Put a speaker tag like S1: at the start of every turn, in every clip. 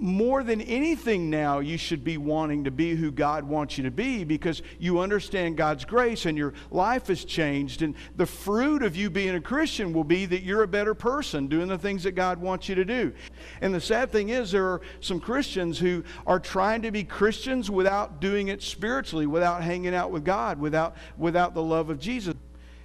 S1: more than anything now, you should be wanting to be who God wants you to be, because you understand God's grace and your life has changed. And the fruit of you being a Christian will be that you're a better person doing the things that God wants you to do. And the sad thing is, there are some Christians who are trying to be Christians without doing it spiritually, without hanging out with God, without the love of Jesus.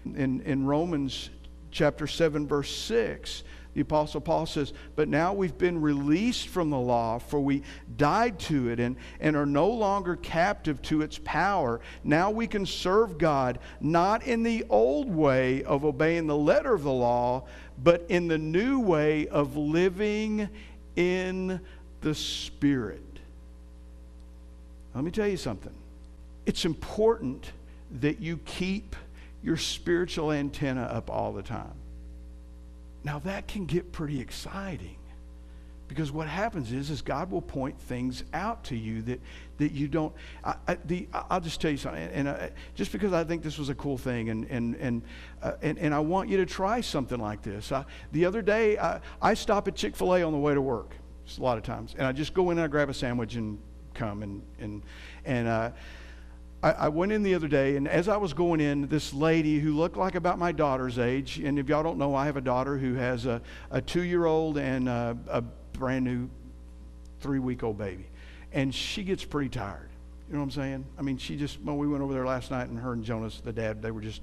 S1: In Romans chapter 7, verse 6, the Apostle Paul says, "But now we've been released from the law, for we died to it and are no longer captive to its power. Now we can serve God, not in the old way of obeying the letter of the law, but in the new way of living in the Spirit." Let me tell you something. It's important that you keep your spiritual antenna up all the time. Now that can get pretty exciting, because what happens is God will point things out to you that you don't. I'll just tell you something, and just because I think this was a cool thing, and I want you to try something like this. The other day, I stop at Chick-fil-A on the way to work a lot of times, and I just go in and I grab a sandwich and come I went in the other day, and as I was going in, this lady who looked like about my daughter's age, and if y'all don't know, I have a daughter who has a 2-year-old and a brand new 3-week-old baby. And she gets pretty tired. You know what I'm saying? I mean, we went over there last night, and her and Jonas, the dad, they were just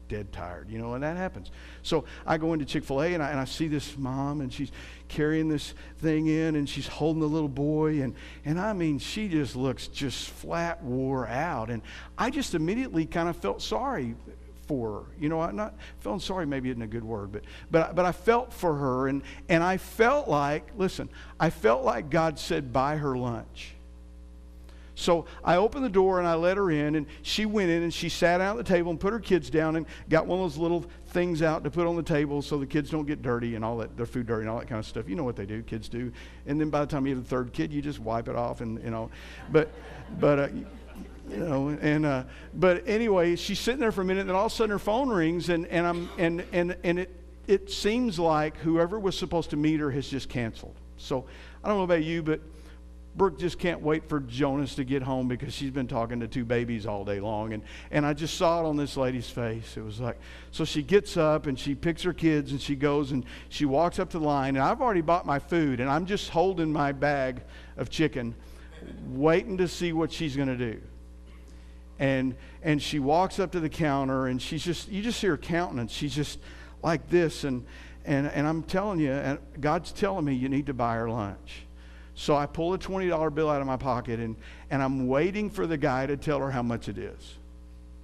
S1: dead tired, and that happens. So I go into Chick-fil-A, and I see this mom, and she's carrying this thing in, and she's holding the little boy, and I mean, she just looks just flat wore out, and I just immediately kind of felt sorry for her. I'm not feeling sorry, maybe isn't a good word, but I felt for her, and I felt like, listen, I felt like God said, buy her lunch. So I opened the door and I let her in, and she went in and she sat down at the table and put her kids down and got one of those little things out to put on the table so the kids don't get dirty and all that, their food dirty and all that kind of stuff. You know what they do, kids do. And then by the time you have the third kid, you just wipe it off but anyway, she's sitting there for a minute, and then all of a sudden her phone rings, and it seems like whoever was supposed to meet her has just canceled. So I don't know about you, but Brooke just can't wait for Jonas to get home, because she's been talking to 2 babies all day long. And I just saw it on this lady's face. It was like, so she gets up and she picks her kids and she goes and she walks up to the line. And I've already bought my food, and I'm just holding my bag of chicken, waiting to see what she's going to do. And she walks up to the counter, and you just see her countenance. She's just like this. And I'm telling you, and God's telling me, you need to buy her lunch. So I pull a $20 bill out of my pocket, and I'm waiting for the guy to tell her how much it is.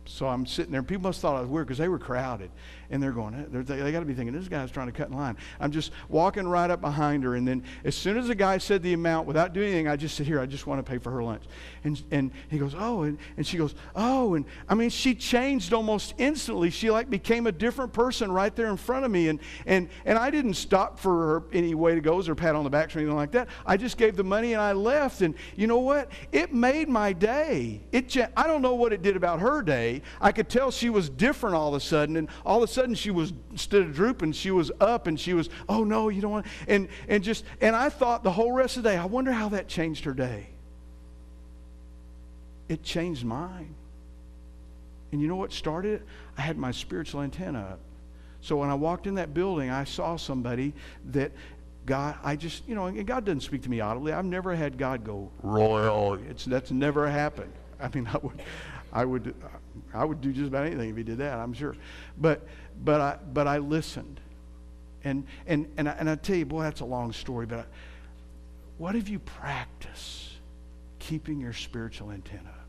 S1: So I'm sitting there. People must have thought I was weird, because they were crowded. And they're going, they got to be thinking, this guy's trying to cut in line. I'm just walking right up behind her. And then as soon as the guy said the amount, without doing anything, I just said, here, I just want to pay for her lunch. And he goes, oh. And she goes, oh. And I mean, she changed almost instantly. She like became a different person right there in front of me. And I didn't stop for her any way to go or pat on the back or anything like that. I just gave the money and I left. And you know what? It made my day. I don't know what it did about her day. I could tell she was different all of a sudden, and all of a sudden she was, instead of drooping, she was up, and she was, oh no, you don't want, and I thought the whole rest of the day, I wonder how that changed her day. It changed mine. And you know what started it? I had my spiritual antenna up. So when I walked in that building, I saw somebody that God, and God doesn't speak to me audibly. I've never had God go, royal. That's never happened. I mean, I would do just about anything if he did that, I'm sure. But I listened. And I tell you, boy, that's a long story, but what if you practice keeping your spiritual antenna up?